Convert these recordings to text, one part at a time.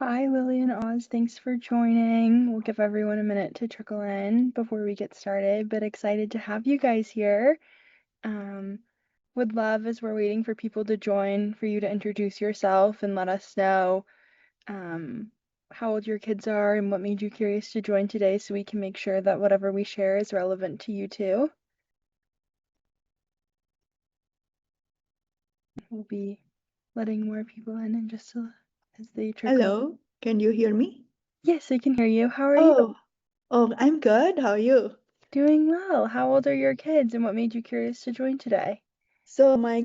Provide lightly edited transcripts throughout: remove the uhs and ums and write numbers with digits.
Hi, Lily and Oz. Thanks for joining. We'll give everyone a minute to trickle in before we get started, but excited to have you guys here. Um, would love, as we're waiting for people to join, for you to introduce yourself and let us know um, how old your kids are and what made you curious to join today so we can make sure that whatever we share is relevant to you too. We'll be letting more people in just as they trickle. Hello, can you hear me? Yes, I can hear you. How are you? Oh, I'm good. How are you? Doing well. How old are your kids and what made you curious to join today? So my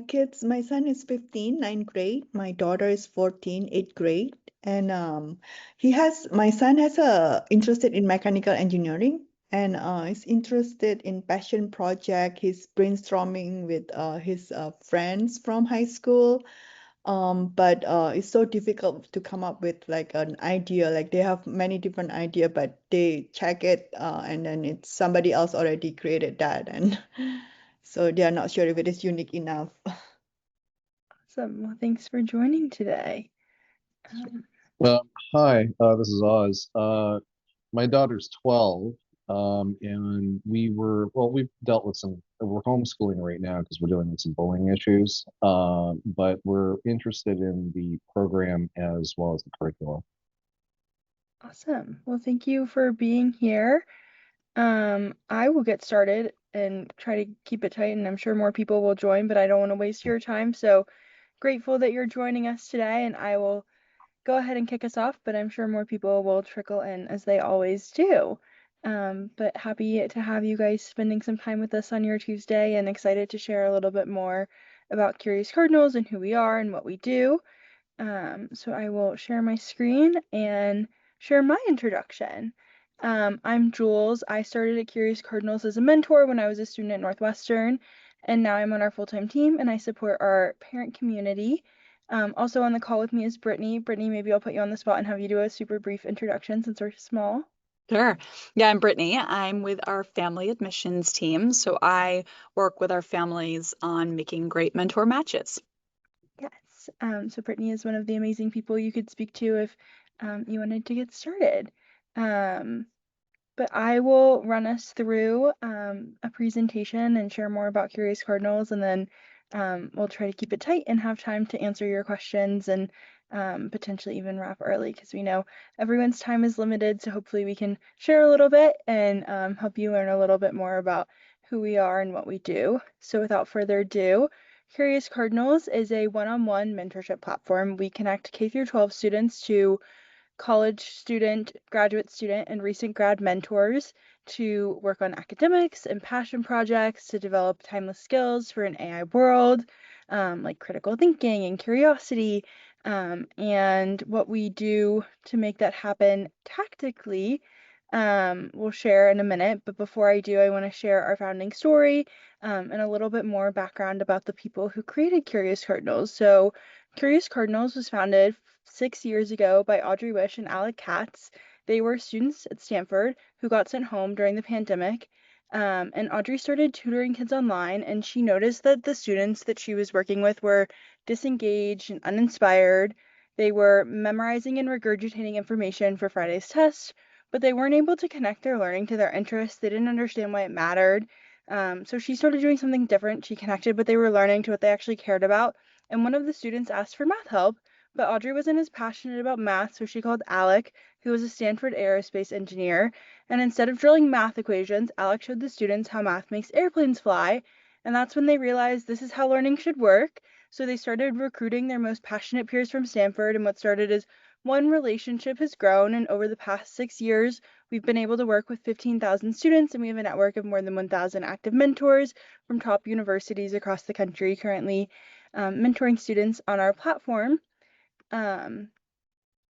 son is 15, ninth grade. My daughter is 14, eighth grade. And my son has a interested in mechanical engineering and is interested in passion project. He's brainstorming with his friends from high school. But it's so difficult to come up with like an idea. Like they have many different idea, but they check it and then it's somebody else already created that, and so they are not sure if it is unique enough. Awesome. Well, thanks for joining today. Um, Uh, Hi, this is Oz. My daughter's 12, and we've dealt with we're homeschooling right now because we're dealing with some bullying issues, but we're interested in the program as well as the curriculum. awesome. Well, thank you for being here. I will get started and try to keep it tight, and I'm sure more people will join, but I don't want to waste your time. So grateful that you're joining us today, and I will go ahead and kick us off, but I'm sure more people will trickle in as they always do. But happy to have you guys spending some time with us on your Tuesday and excited to share a little bit more about Curious Cardinals and who we are and what we do. So I will share my screen and share my introduction. I'm Jules. I started at Curious Cardinals as a mentor when I was a student at Northwestern, and now I'm on our full-time team and I support our parent community. Also on the call with me is Brittany. Brittany, maybe I'll put you on the spot and have you do a super brief introduction since we're small. Sure. Yeah, I'm Brittany. I'm with our family admissions team. So I work with our families on making great mentor matches. Yes. So Brittany is one of the amazing people you could speak to if you wanted to get started. Um, But I will run us through a presentation and share more about Curious Cardinals, and then we'll try to keep it tight and have time to answer your questions and potentially even wrap early because we know everyone's time is limited. So hopefully we can share a little bit and help you learn a little bit more about who we are and what we do. So without further ado, Curious Cardinals is a one-on-one mentorship platform. We connect K through 12 students to college student, graduate student, and recent grad mentors to work on academics and passion projects to develop timeless skills for an AI world, like critical thinking and curiosity. And what we do to make that happen tactically, we'll share in a minute. But before I do, I want to share our founding story and a little bit more background about the people who created Curious Cardinals. So, Curious Cardinals was founded 6 years ago by Audrey Wish and Alec Katz. They were students at Stanford who got sent home during the pandemic. And Audrey started tutoring kids online, and she noticed that the students that she was working with were disengaged and uninspired. They were memorizing and regurgitating information for Friday's test, but they weren't able to connect their learning to their interests. They didn't understand why it mattered. So she started doing something different. She connected what they were learning to what they actually cared about. And one of the students asked for math help, but Audrey wasn't as passionate about math, so she called Alec, who was a Stanford aerospace engineer. And instead of drilling math equations, Alec showed the students how math makes airplanes fly. And that's when they realized this is how learning should work. So they started recruiting their most passionate peers from Stanford, and what started as one relationship has grown. And over the past 6 years, we've been able to work with 15,000 students, and we have a network of more than 1,000 active mentors from top universities across the country currently mentoring students on our platform. Um,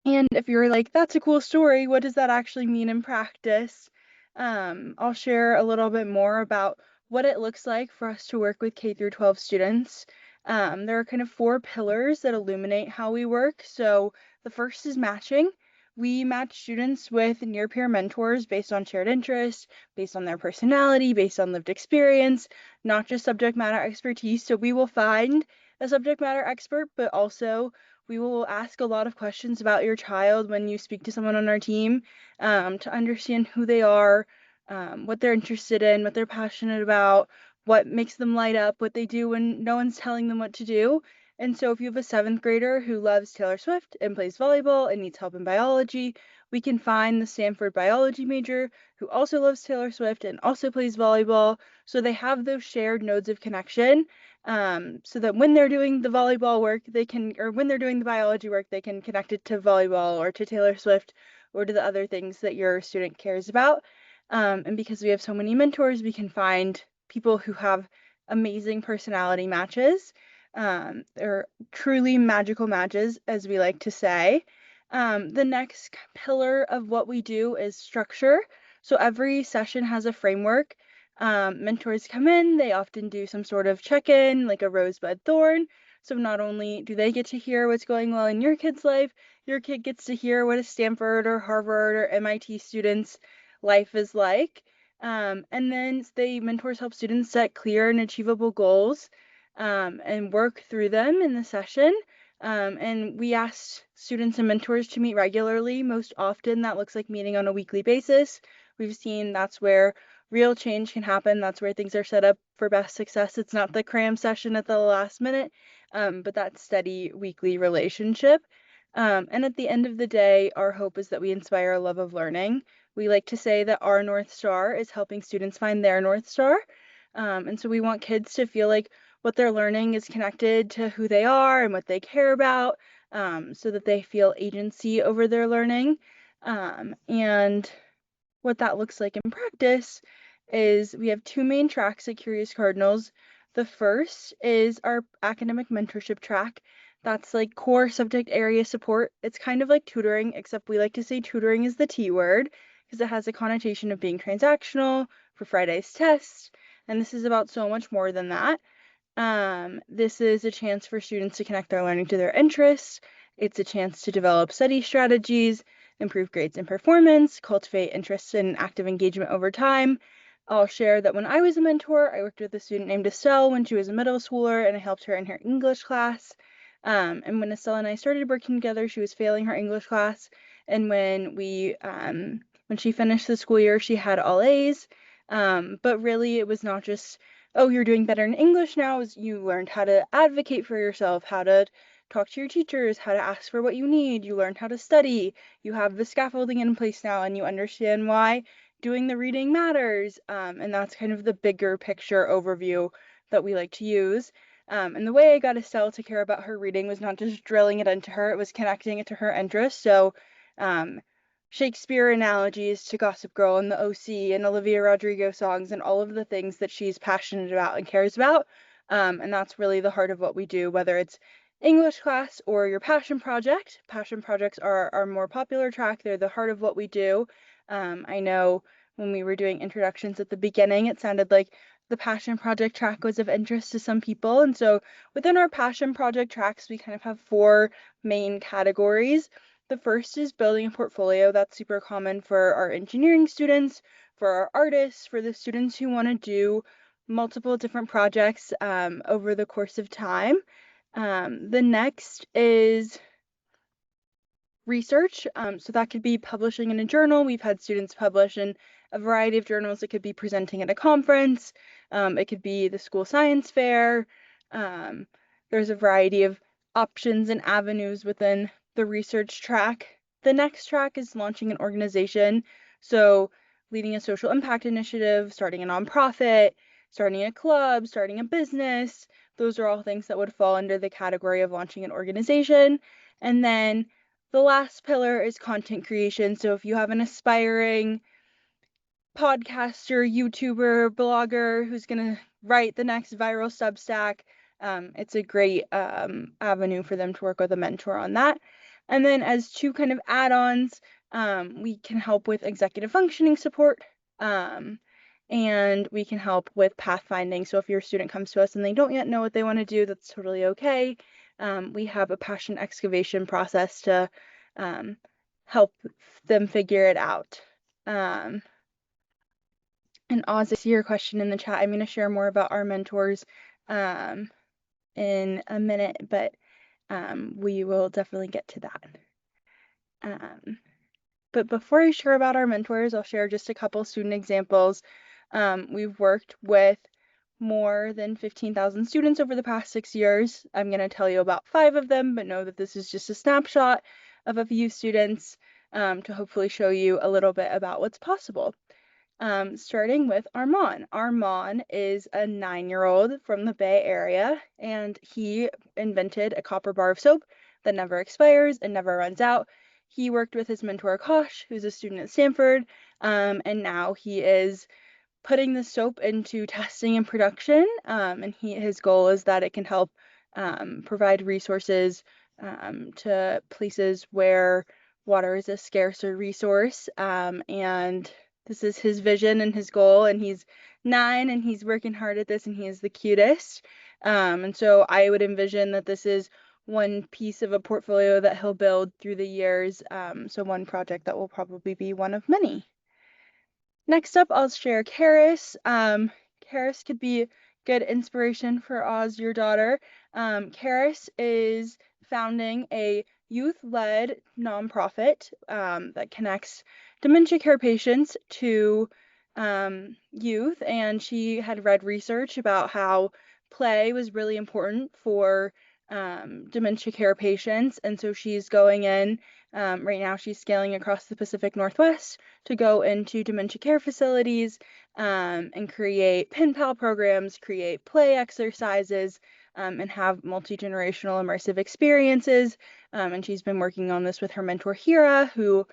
and if you're like, that's a cool story, what does that actually mean in practice? I'll share a little bit more about what it looks like for us to work with K through 12 students. There are kind of 4 pillars that illuminate how we work. So the first is matching. We match students with near peer mentors based on shared interests, based on their personality, based on lived experience, not just subject matter expertise. So we will find a subject matter expert, but also We will ask a lot of questions about your child when you speak to someone on our team, to understand who they are, what they're interested in, what they're passionate about, what makes them light up, what they do when no one's telling them what to do. And so if you have a 7th grader who loves Taylor Swift and plays volleyball and needs help in biology, we can find the Stanford biology major who also loves Taylor Swift and also plays volleyball. So they have those shared nodes of connection, so that when they're doing the volleyball work, or when they're doing the biology work, they can connect it to volleyball or to Taylor Swift or to the other things that your student cares about. And because we have so many mentors, we can find people who have amazing personality matches. They're truly magical matches, as we like to say. The next pillar of what we do is structure. So every session has a framework. Mentors come in, they often do some sort of check-in, like a rosebud thorn. So not only do they get to hear what's going well in your kid's life, your kid gets to hear what a Stanford or Harvard or MIT student's life is like. And then mentors help students set clear and achievable goals, and work through them in the session. And we ask students and mentors to meet regularly. Most often that looks like meeting on a weekly basis. We've seen that's where real change can happen. That's where things are set up for best success. It's not the cram session at the last minute, but that steady weekly relationship. And at the end of the day, our hope is that we inspire a love of learning. We like to say that our North Star is helping students find their North Star. And so we want kids to feel like what they're learning is connected to who they are and what they care about, so that they feel agency over their learning. And what that looks like in practice is we have 2 main tracks at Curious Cardinals. The first is our academic mentorship track. That's like core subject area support. It's kind of like tutoring, except we like to say tutoring is the T word because it has a connotation of being transactional for Friday's test. And this is about so much more than that. This is a chance for students to connect their learning to their interests. It's a chance to develop study strategies, improve grades and performance, cultivate interest and active engagement over time. I'll share that when I was a mentor, I worked with a student named Estelle when she was a middle schooler, and I helped her in her English class. And when Estelle and I started working together, she was failing her English class. And when she finished the school year, she had all A's. But really, it was not just, oh, you're doing better in English now, is you learned how to advocate for yourself, how to talk to your teachers, how to ask for what you need. You learned how to study. You have the scaffolding in place now, and you understand why doing the reading matters. And that's kind of the bigger picture overview that we like to use. And the way I got Estelle to care about her reading was not just drilling it into her, it was connecting it to her interests. So, Shakespeare analogies to Gossip Girl and the OC and Olivia Rodrigo songs and all of the things that she's passionate about and cares about. And that's really the heart of what we do, whether it's English class or your passion project. Passion projects are our more popular track. They're the heart of what we do. I know when we were doing introductions at the beginning, it sounded like the passion project track was of interest to some people. And so within our passion project tracks, we kind of have 4 main categories. The first is building a portfolio. That's super common for our engineering students, for our artists, for the students who want to do multiple different projects over the course of time. The next is research. So that could be publishing in a journal. We've had students publish in a variety of journals. It could be presenting at a conference. It could be the school science fair. There's a variety of options and avenues within the research track. The next track is launching an organization. So leading a social impact initiative, starting a nonprofit, starting a club, starting a business. Those are all things that would fall under the category of launching an organization. And then the last pillar is content creation. So if you have an aspiring podcaster, YouTuber, blogger who's going to write the next viral Substack, it's a great avenue for them to work with a mentor on that. And then as 2 kind of add-ons, we can help with executive functioning support, and we can help with pathfinding. So if your student comes to us and they don't yet know what they want to do, that's totally okay. We have a passion excavation process to help them figure it out. And Oz, I see your question in the chat. I'm going to share more about our mentors in a minute, but we will definitely get to that. But before I share about our mentors, I'll share just a couple student examples. We've worked with more than 15,000 students over the past 6 years. I'm going to tell you about 5 of them, but know that this is just a snapshot of a few students to hopefully show you a little bit about what's possible. Starting with Armand. Armand is a 9-year-old from the Bay Area, and he invented a copper bar of soap that never expires and never runs out. He worked with his mentor, Kosh, who's a student at Stanford, and now he is putting the soap into testing and production, and his goal is that it can help provide resources to places where water is a scarcer resource, and this is his vision and his goal, and he's 9 and he's working hard at this, and he is the cutest, and so I would envision that this is one piece of a portfolio that he'll build through the years, so one project that will probably be one of many. Next up, I'll share Karis. Karis could be good inspiration for Oz, your daughter. Karis is founding a youth-led nonprofit that connects dementia care patients to youth, and she had read research about how play was really important for dementia care patients, and so she's going in. Right now, she's scaling across the Pacific Northwest to go into dementia care facilities and create pen pal programs, create play exercises, and have multi-generational immersive experiences. And she's been working on this with her mentor, Hira, who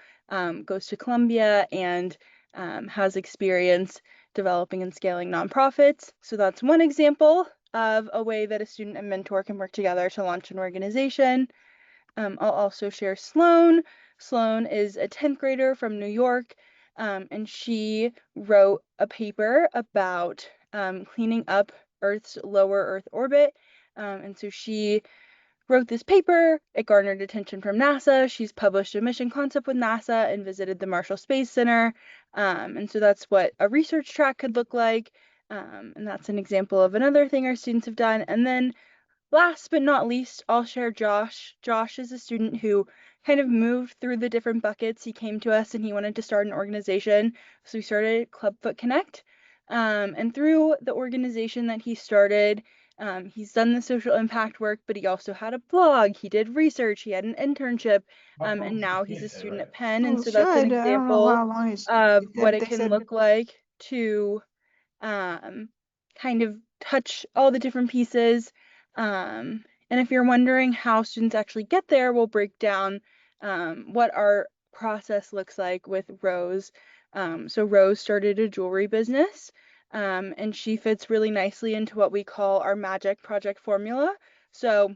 goes to Columbia and has experience developing and scaling nonprofits. So that's one example of a way that a student and mentor can work together to launch an organization. I'll also share Sloan. Sloan is a 10th grader from New York, and she wrote a paper about cleaning up Earth's lower Earth orbit. And so she wrote this paper. It garnered attention from NASA. She's published a mission concept with NASA and visited the Marshall Space Center. And so that's what a research track could look like. And that's an example of another thing our students have done. And then last but not least, I'll share Josh. Josh is a student who kind of moved through the different buckets. He came to us and he wanted to start an organization. So we started Clubfoot Connect. And through the organization that he started, he's done the social impact work, but he also had a blog. He did research. He had an internship. And now he's a student at Penn. And Oh, so that's an should. I don't know example how long of what it they can said. look like to kind of touch all the different pieces. And if you're wondering how students actually get there, we'll break down what our process looks like with Rose. So Rose started a jewelry business, and she fits really nicely into what we call our magic project formula. So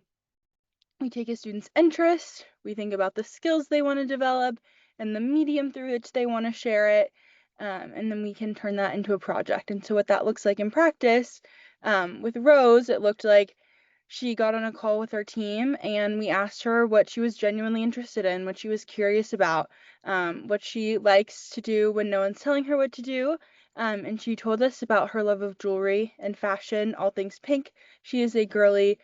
we take a student's interest, we think about the skills they want to develop, and the medium through which they want to share it, and then we can turn that into a project. And so what that looks like in practice, with Rose, it looked like she got on a call with our team and we asked her what she was genuinely interested in, what she was curious about, what she likes to do when no one's telling her what to do. And she told us about her love of jewelry and fashion, all things pink. She is a girly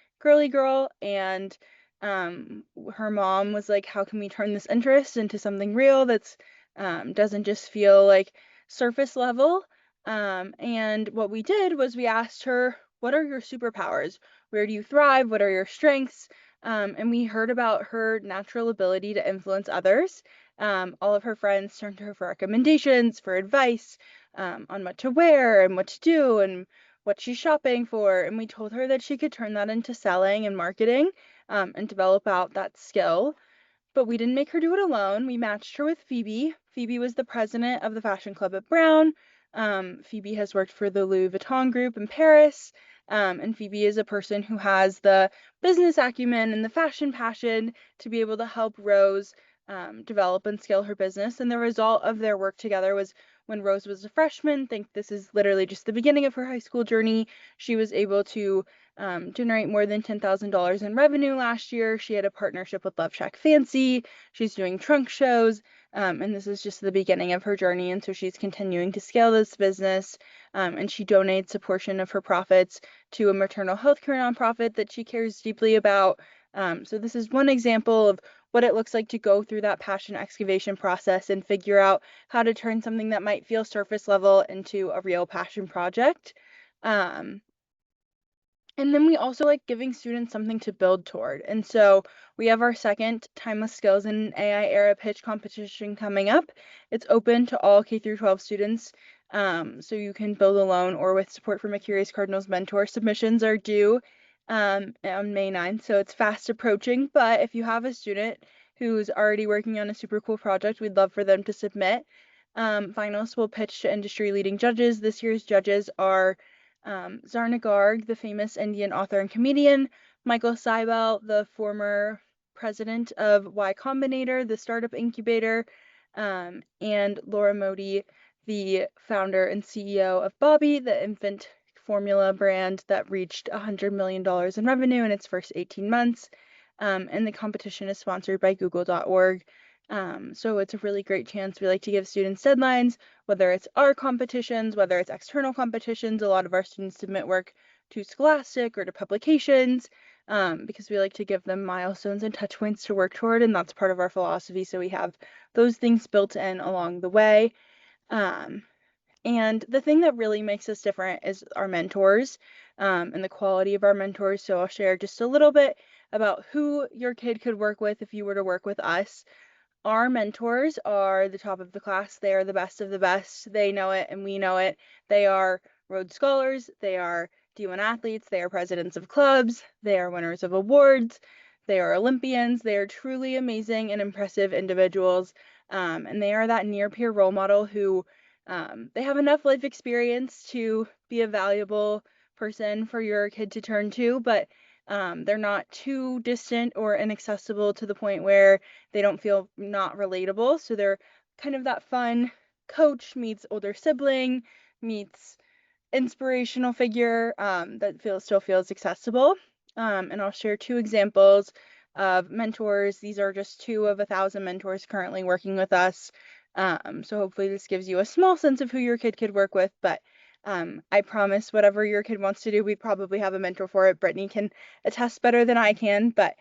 girl, and her mom was like, how can we turn this interest into something real that's doesn't just feel like surface level? And what we did was we asked her, what are your superpowers? Where do you thrive? What are your strengths? And we heard about her natural ability to influence others. All of her friends turned to her for recommendations, for advice on what to wear and what to do and what she's shopping for. And we told her that she could turn that into selling and marketing and develop out that skill. But we didn't make her do it alone. We matched her with Phoebe. Phoebe was the president of the fashion club at Brown. Phoebe has worked for the Louis Vuitton group in Paris. And Phoebe is a person who has the business acumen and the fashion passion to be able to help Rose develop and scale her business. And the result of their work together was when Rose was a freshman, think this is literally just the beginning of her high school journey, she was able to generate more than $10,000 in revenue last year. She had a partnership with Love Shack Fancy. She's doing trunk shows, and this is just the beginning of her journey. And so she's continuing to scale this business, and she donates a portion of her profits to a maternal health care nonprofit that she cares deeply about. So this is one example of what it looks like to go through that passion excavation process and figure out how to turn something that might feel surface level into a real passion project. And then we also like giving students something to build toward. And so we have our second Timeless Skills in an AI Era pitch competition coming up. It's open to all K through 12 students. So you can build alone or with support from a Curious Cardinals mentor. Submissions are due on May 9th, so it's fast approaching. But if you have a student who's already working on a super cool project, we'd love for them to submit. Finalists will pitch to industry leading judges. This year's judges are Zarna Garg, the famous Indian author and comedian, Michael Seibel, the former president of Y Combinator, the startup incubator, and Laura Modi, the founder and CEO of Bobby, the infant formula brand that reached $100 million in revenue in its first 18 months. And the competition is sponsored by google.org. So it's a really great chance. We like to give students deadlines, whether it's our competitions, whether it's external competitions. A lot of our students submit work to Scholastic or to publications because we like to give them milestones and touch points to work toward, and that's part of our philosophy. So we have those things built in along the way. And the thing that really makes us different is our mentors and the quality of our mentors. So I'll share just a little bit about who your kid could work with if you were to work with us. Our mentors are the top of the class. They are the best of the best. They know it and we know it. They are Rhodes Scholars. They are D1 athletes. They are presidents of clubs. They are winners of awards. They are Olympians. They are truly amazing and impressive individuals. And they are that near peer role model who they have enough life experience to be a valuable person for your kid to turn to, but they're not too distant or inaccessible to the point where they don't feel not relatable. So they're kind of that fun coach meets older sibling meets inspirational figure that still feels accessible. And I'll share two examples of mentors. These are just two of 1,000 mentors currently working with us. So hopefully this gives you a small sense of who your kid could work with, but I promise whatever your kid wants to do, we probably have a mentor for it. Brittany can attest better than I can, but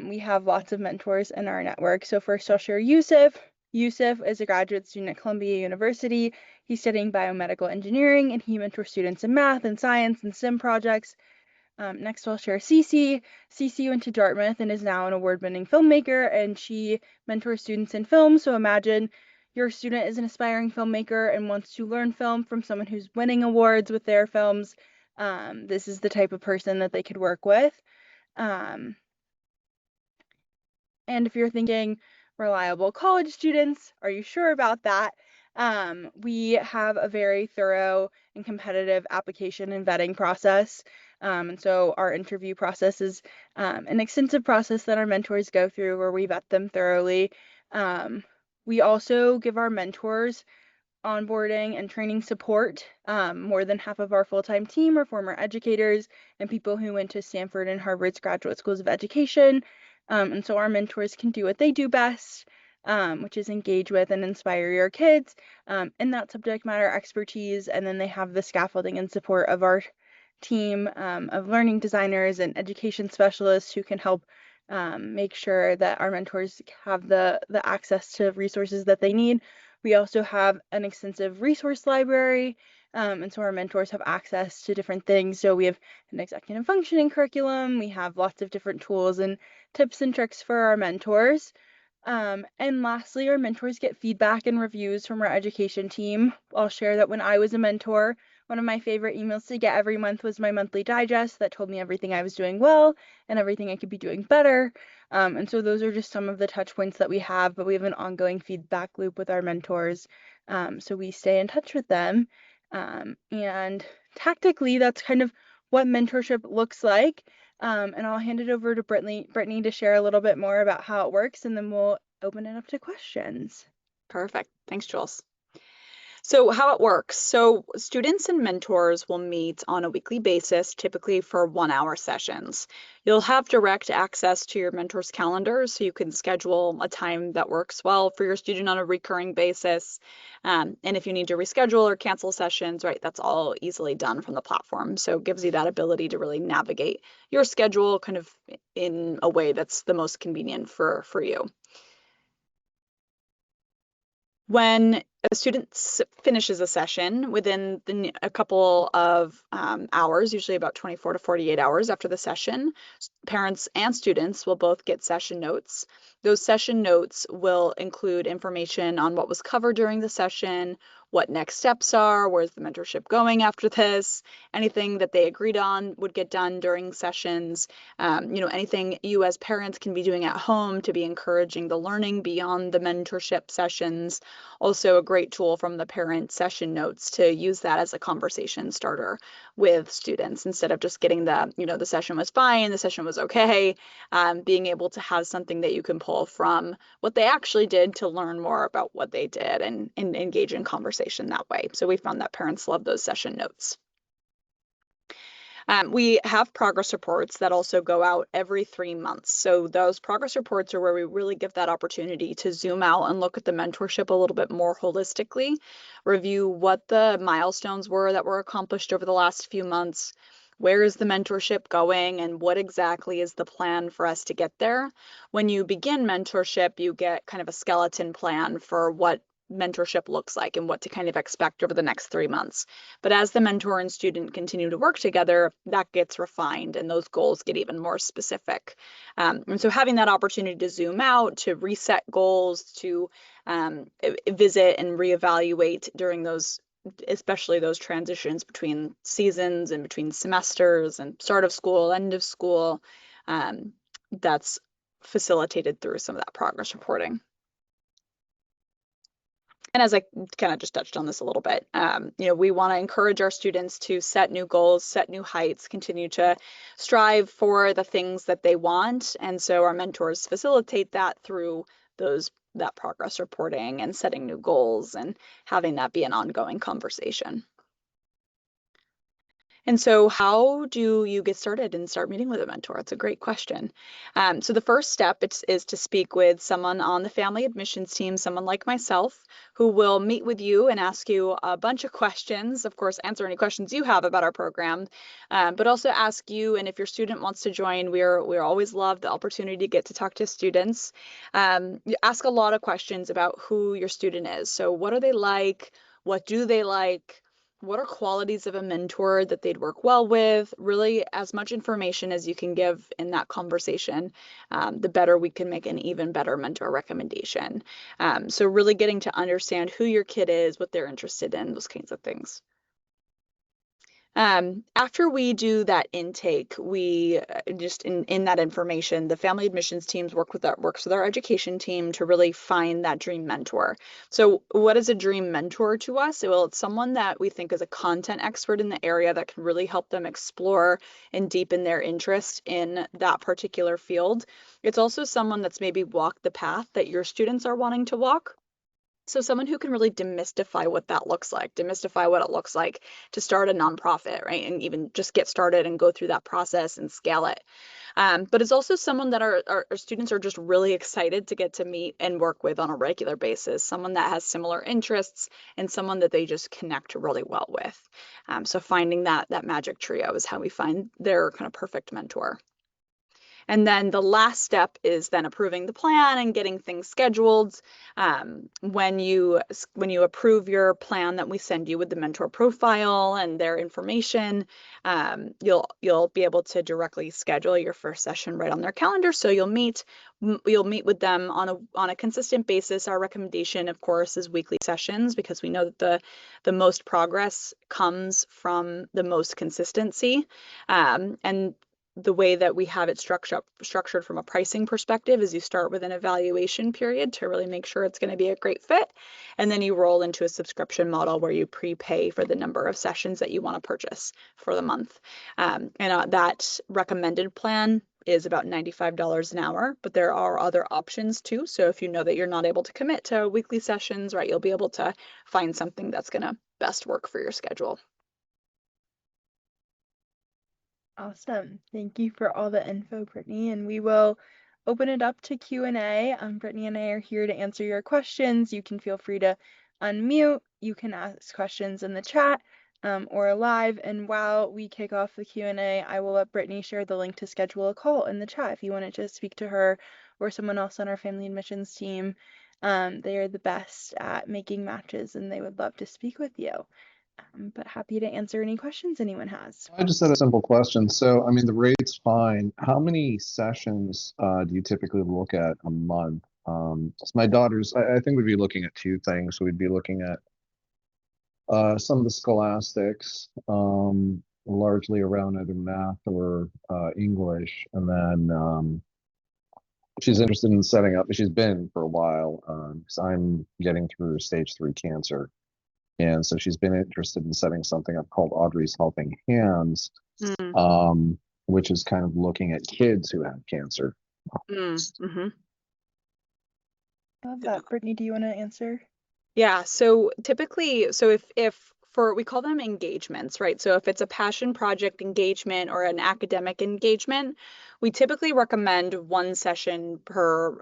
we have lots of mentors in our network. So first I'll share Yusuf. Yusuf is a graduate student at Columbia University. He's studying biomedical engineering and he mentors students in math and science and STEM projects. Next, I'll share Cece. Cece went to Dartmouth and is now an award-winning filmmaker, and she mentors students in film. So imagine your student is an aspiring filmmaker and wants to learn film from someone who's winning awards with their films. This is the type of person that they could work with. Um, and if you're thinking reliable college students, are you sure about that? We have a very thorough and competitive application and vetting process. And so our interview process is an extensive process that our mentors go through where we vet them thoroughly. We also give our mentors onboarding and training support. More than half of our full-time team are former educators and people who went to Stanford and Harvard's graduate schools of education. And so our mentors can do what they do best, which is engage with and inspire your kids in that subject matter expertise. And then they have the scaffolding and support of our team of learning designers and education specialists who can help make sure that our mentors have the access to resources that they need. We also have an extensive resource library, and so our mentors have access to different things. So we have an executive functioning curriculum, we have lots of different tools and tips and tricks for our mentors. And lastly, our mentors get feedback and reviews from our education team. I'll share that when I was a mentor, one of my favorite emails to get every month was my monthly digest that told me everything I was doing well and everything I could be doing better. And so those are just some of the touch points that we have, but we have an ongoing feedback loop with our mentors. So we stay in touch with them. And tactically, that's kind of what mentorship looks like. And I'll hand it over to Brittany to share a little bit more about how it works, and then we'll open it up to questions. Perfect. Thanks, Jules. So how it works. So students and mentors will meet on a weekly basis, typically for 1 hour sessions. You'll have direct access to your mentor's calendar, so you can schedule a time that works well for your student on a recurring basis. And if you need to reschedule or cancel sessions, right, that's all easily done from the platform. So it gives you that ability to really navigate your schedule kind of in a way that's the most convenient for you. When a student finishes a session within a couple of hours, usually about 24 to 48 hours after the session, parents and students will both get session notes. Those session notes will include information on what was covered during the session, what next steps are, where's the mentorship going after this, anything that they agreed on would get done during sessions, anything you as parents can be doing at home to be encouraging the learning beyond the mentorship sessions. Also a great tool from the parent session notes to use that as a conversation starter with students instead of just getting the session was fine, the session was okay, being able to have something that you can pull from what they actually did to learn more about what they did and engage in conversation that way. So we found that parents love those session notes. We have progress reports that also go out every 3 months. So those progress reports are where we really give that opportunity to zoom out and look at the mentorship a little bit more holistically, review what the milestones were that were accomplished over the last few months, where is the mentorship going, and what exactly is the plan for us to get there. When you begin mentorship, you get kind of a skeleton plan for what mentorship looks like and what to kind of expect over the next 3 months. But as the mentor and student continue to work together, that gets refined and those goals get even more specific. And so having that opportunity to zoom out, to reset goals, to visit and reevaluate during those, especially those transitions between seasons and between semesters and start of school, end of school, that's facilitated through some of that progress reporting. And as I kind of just touched on this a little bit, we want to encourage our students to set new goals, set new heights, continue to strive for the things that they want. And so our mentors facilitate that through that progress reporting and setting new goals and having that be an ongoing conversation. And so how do you get started and start meeting with a mentor? It's a great question. So the first step is to speak with someone on the family admissions team, someone like myself, who will meet with you and ask you a bunch of questions, of course, answer any questions you have about our program, but also ask you, and if your student wants to join, we're always love the opportunity to get to talk to students. You ask a lot of questions about who your student is. So what are they like? What do they like? What are qualities of a mentor that they'd work well with? Really, as much information as you can give in that conversation, the better we can make an even better mentor recommendation. So really getting to understand who your kid is, what they're interested in, those kinds of things. After we do that intake, we just in that information, the family admissions teams works with our education team to really find that dream mentor. So what is a dream mentor to us? Well, it's someone that we think is a content expert in the area that can really help them explore and deepen their interest in that particular field. It's also someone that's maybe walked the path that your students are wanting to walk. So someone who can really demystify what that looks like, demystify what it looks like to start a nonprofit, right? And even just get started and go through that process and scale it. But it's also someone that our students are just really excited to get to meet and work with on a regular basis, someone that has similar interests and someone that they just connect really well with. So finding that magic trio is how we find their kind of perfect mentor. And then the last step is then approving the plan and getting things scheduled. When you approve your plan that we send you with the mentor profile and their information, you'll be able to directly schedule your first session right on their calendar. So you'll meet with them on a consistent basis. Our recommendation, of course, is weekly sessions because we know that the most progress comes from the most consistency. And the way that we have it structured from a pricing perspective is you start with an evaluation period to really make sure it's going to be a great fit. And then you roll into a subscription model where you prepay for the number of sessions that you want to purchase for the month. And that recommended plan is about $95 an hour, but there are other options too. So if you know that you're not able to commit to weekly sessions, right, you'll be able to find something that's going to best work for your schedule. Awesome. Thank you for all the info, Brittany. And we will open it up to Q&A. Brittany and I are here to answer your questions. You can feel free to unmute. You can ask questions in the chat or live. And while we kick off the Q&A, I will let Brittany share the link to schedule a call in the chat if you wanted to speak to her or someone else on our family admissions team. They are the best at making matches and they would love to speak with you. But happy to answer any questions anyone has. I just had a simple question. So, I mean, the rate's fine. How many sessions do you typically look at a month? So my daughters, I think we'd be looking at two things. We'd be looking at some of the scholastics, largely around either math or English, and then she's interested in setting up. She's been for a while because I'm getting through stage 3 cancer. And so she's been interested in setting something up called Audrey's Helping Hands, which is kind of looking at kids who have cancer. Mm-hmm. Love that. Brittany, do you want to answer? Yeah, so typically, so if for we call them engagements, right? So if it's a passion project engagement or an academic engagement, we typically recommend one session per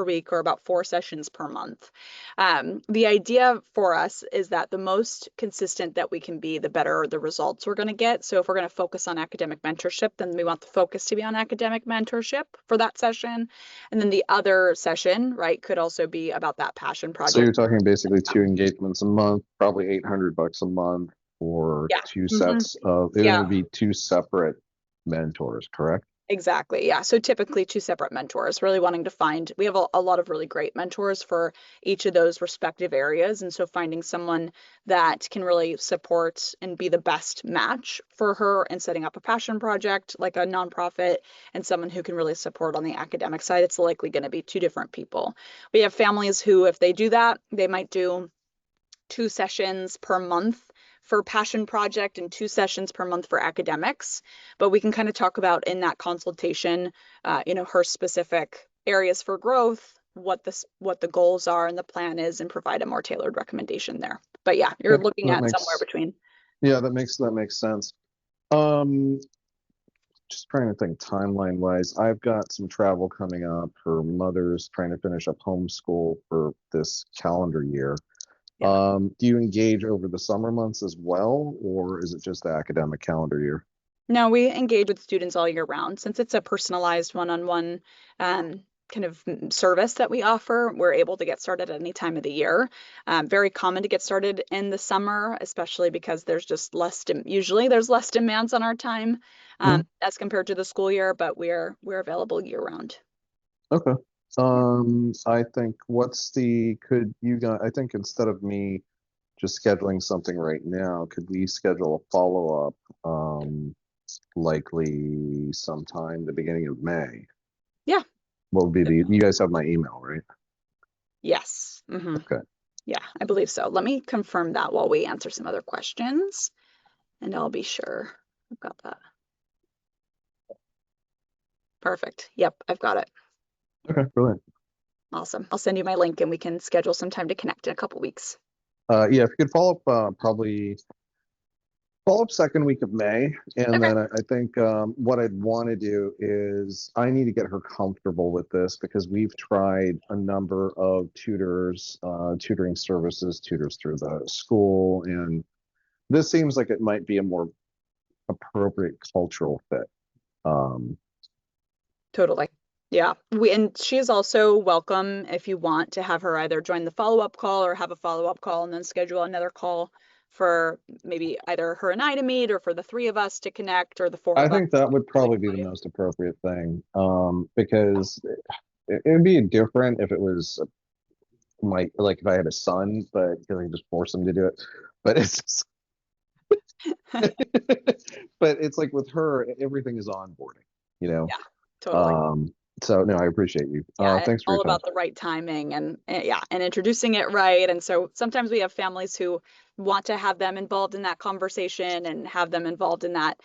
week or about 4 sessions per month. The idea for us is that the most consistent that we can be, the better the results we're going to get. So if we're going to focus on academic mentorship, then we want the focus to be on academic mentorship for that session. And then the other session, right, could also be about that passion So you're project. talking basically 2 engagements a month, probably $800 a month for Yeah. 2 sets of, it Yeah. would be 2 separate mentors, correct? Exactly. Yeah. So typically 2 separate mentors, really wanting to find, we have a lot of really great mentors for each of those respective areas. And so finding someone that can really support and be the best match for her in setting up a passion project, like a nonprofit, and someone who can really support on the academic side, it's likely going to be 2 different people. We have families who, if they do that, they might do 2 sessions per month for passion project and 2 sessions per month for academics. But we can kind of talk about in that consultation, her specific areas for growth, what the goals are and the plan is, and provide a more tailored recommendation there. But yeah, you're Okay, looking that at somewhere makes, between. yeah, that makes sense. Just trying to think timeline wise. I've got some travel coming up for mothers trying to finish up homeschool for this calendar year. Yeah. Do you engage over the summer months as well, or is it just the academic calendar year? No, we engage with students all year round. Since it's a personalized one-on-one kind of service that we offer, we're able to get started at any time of the year. Very common to get started in the summer, especially because there's just usually there's less demands on our time as compared to the school year, but we're available year round. Okay. I think could you guys, I think instead of me just scheduling something right now, could we schedule a follow-up, likely sometime the beginning of May? Yeah. What would be you guys have my email, right? Yes. Okay. Yeah, I believe so. Let me confirm that while we answer some other questions, and I'll be sure I've got that. Perfect. Yep, I've got it. Okay, brilliant. Awesome. I'll send you my link and we can schedule some time to connect in a couple weeks. Yeah, if you could follow up, probably follow up second week of May. And Okay. then I think what I'd want to do is I need to get her comfortable with this because we've tried a number of tutors, tutoring services, tutors through the school, and this seems like it might be a more appropriate cultural fit. Totally. Yeah. And she's also welcome if you want to have her either join the follow-up call or have a follow-up call and then schedule another call for maybe either her and I to meet or for the 3 of us to connect or the 4 I of us. think that would probably be the most appropriate thing, because it would be different if it was like if I had a son, but because I just force him to do it. But it's but it's like with her, everything is onboarding, you know. Yeah, totally. So no, I appreciate you. Yeah, it's Thanks for your all time. about the right timing and yeah, and introducing it right. And so sometimes we have families who want to have them involved in that conversation and have them involved in that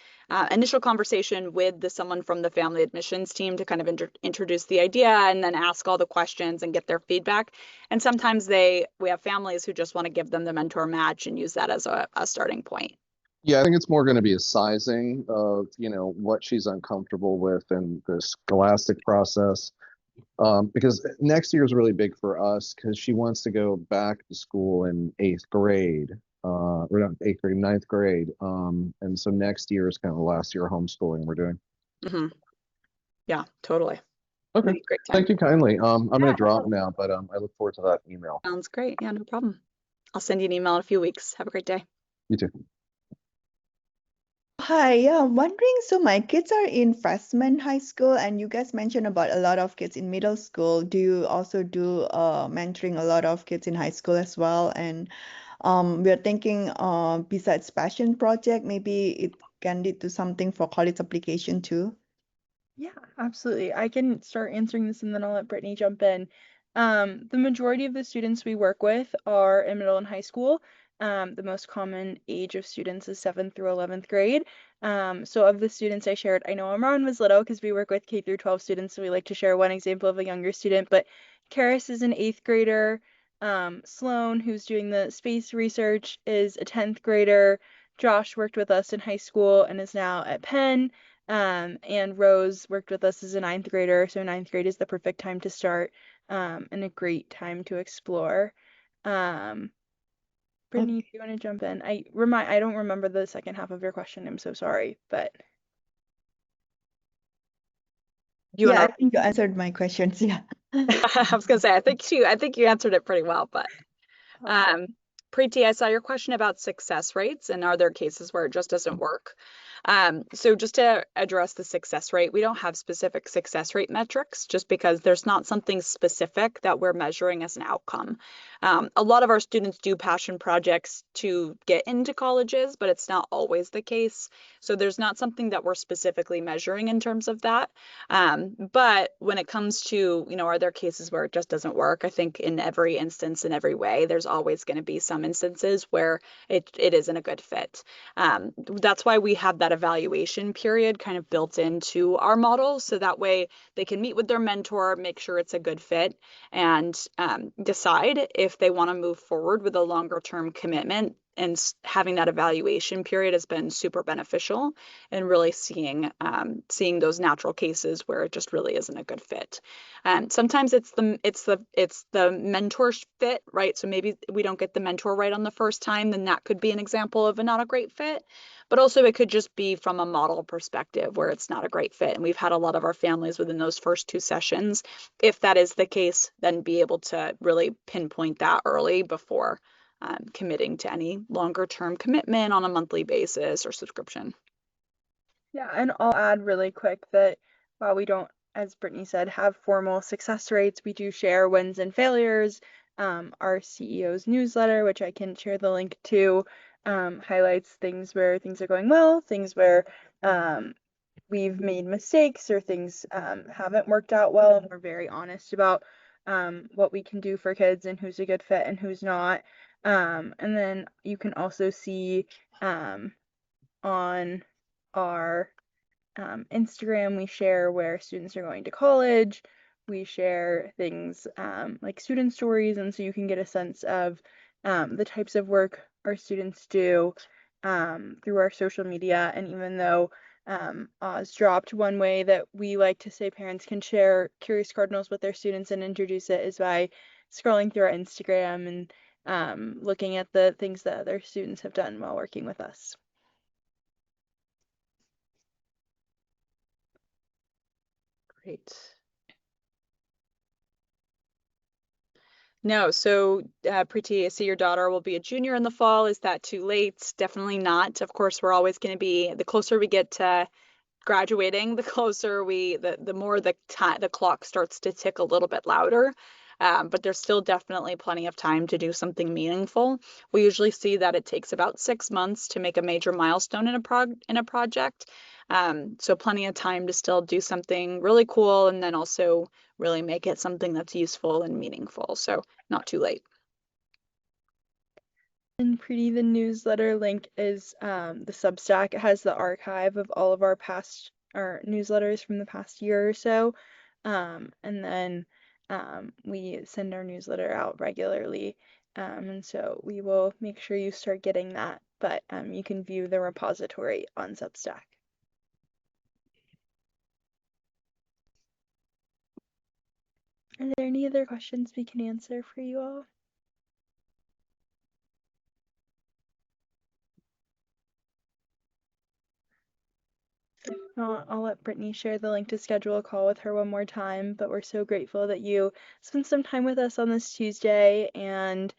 initial conversation with someone from the family admissions team to kind of introduce the idea and then ask all the questions and get their feedback. And sometimes we have families who just want to give them the mentor match and use that as a starting point. Yeah, I think it's more going to be a sizing of, what she's uncomfortable with and the scholastic process. Because next year is really big for us because she wants to go back to school in eighth grade, or not eighth grade, ninth grade. And so next year is kind of the last year of homeschooling we're doing. Hmm. Yeah, totally. Okay. Great time. Thank you kindly. I'm going to Yeah, no drop problem. now, but I look forward to that email. Sounds great. Yeah, no problem. I'll send you an email in a few weeks. Have a great day. You too. Hi, yeah, I'm wondering, so my kids are in freshman high school, and you guys mentioned about a lot of kids in middle school. Do you also do mentoring a lot of kids in high school as well? And we're thinking besides passion project, maybe it can lead to something for college application too. Yeah, absolutely. I can start answering this and then I'll let Brittany jump in. The majority of the students we work with are in middle and high school. The most common age of students is 7th through 11th grade. So of the students I shared, I know Amran was little because we work with K through 12 students, so we like to share one example of a younger student, but Karis is an 8th grader. Sloan, who's doing the space research, is a 10th grader. Josh worked with us in high school and is now at Penn. And Rose worked with us as a ninth grader, so ninth grade is the perfect time to start, and a great time to explore. Um, Brittany, if Okay. you want to jump in, I don't remember the second half of your question. I'm so sorry, but Do you want Yeah, I to? think you answered my questions. Yeah. I was gonna say, I think you answered it pretty well, but awesome. um, Preeti, I saw your question about success rates and are there cases where it just doesn't work? So just to address the success rate, we don't have specific success rate metrics just because there's not something specific that we're measuring as an outcome. A lot of our students do passion projects to get into colleges, but it's not always the case. So there's not something that we're specifically measuring in terms of that. But when it comes to, are there cases where it just doesn't work? I think in every instance, in every way, there's always going to be some instances where it isn't a good fit. That's why we have that evaluation period kind of built into our model. So that way they can meet with their mentor, make sure it's a good fit, and decide if they want to move forward with a longer term commitment. And having that evaluation period has been super beneficial and really seeing those natural cases where it just really isn't a good fit. Sometimes it's the mentor fit, right? So maybe we don't get the mentor right on the first time, then that could be an example of a not a great fit. But also it could just be from a model perspective where it's not a great fit. And we've had a lot of our families within those first two sessions. If that is the case, then be able to really pinpoint that early before committing to any longer term commitment on a monthly basis or subscription. Yeah, and I'll add really quick that while we don't, as Brittany said, have formal success rates, we do share wins and failures. Our CEO's newsletter, which I can share the link to, highlights things where things are going well, things where um, we've made mistakes or things haven't worked out well, and we're very honest about what we can do for kids and who's a good fit and who's not. And then you can also see um, on our Instagram, we share where students are going to college. We share things like student stories, and so you can get a sense of the types of work our students do through our social media. And even though Oz dropped, one way that we like to say parents can share Curious Cardinals with their students and introduce it is by scrolling through our Instagram and looking at the things that other students have done while working with us. Great. No, so Preeti, I see your daughter will be a junior in the fall. Is that too late? Definitely not. Of course, we're always going to be, the closer we get to graduating, the closer the more the time the clock starts to tick a little bit louder. but there's still definitely plenty of time to do something meaningful. We usually see that it takes about 6 months to make a major milestone in a project. So plenty of time to still do something really cool and then also really make it something that's useful and meaningful. So not too late. And Preeti, the newsletter link is the Substack. It has the archive of all of our newsletters from the past year or so. And then we send our newsletter out regularly. And so we will make sure you start getting that. But you can view the repository on Substack. Are there any other questions we can answer for you all? If not, I'll let Brittany share the link to schedule a call with her one more time, but we're so grateful that you spent some time with us on this Tuesday, and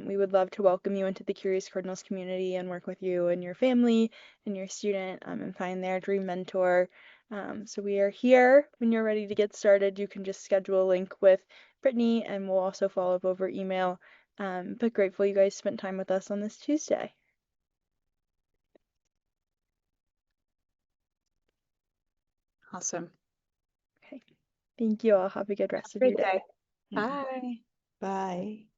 we would love to welcome you into the Curious Cardinals community and work with you and your family and your student and find their dream mentor. So we are here when you're ready to get started. You can just schedule a link with Brittany, and we'll also follow up over email. But grateful you guys spent time with us on this Tuesday. Awesome. Okay. Thank you all. Have a good rest of your Great day. day. Bye. Bye.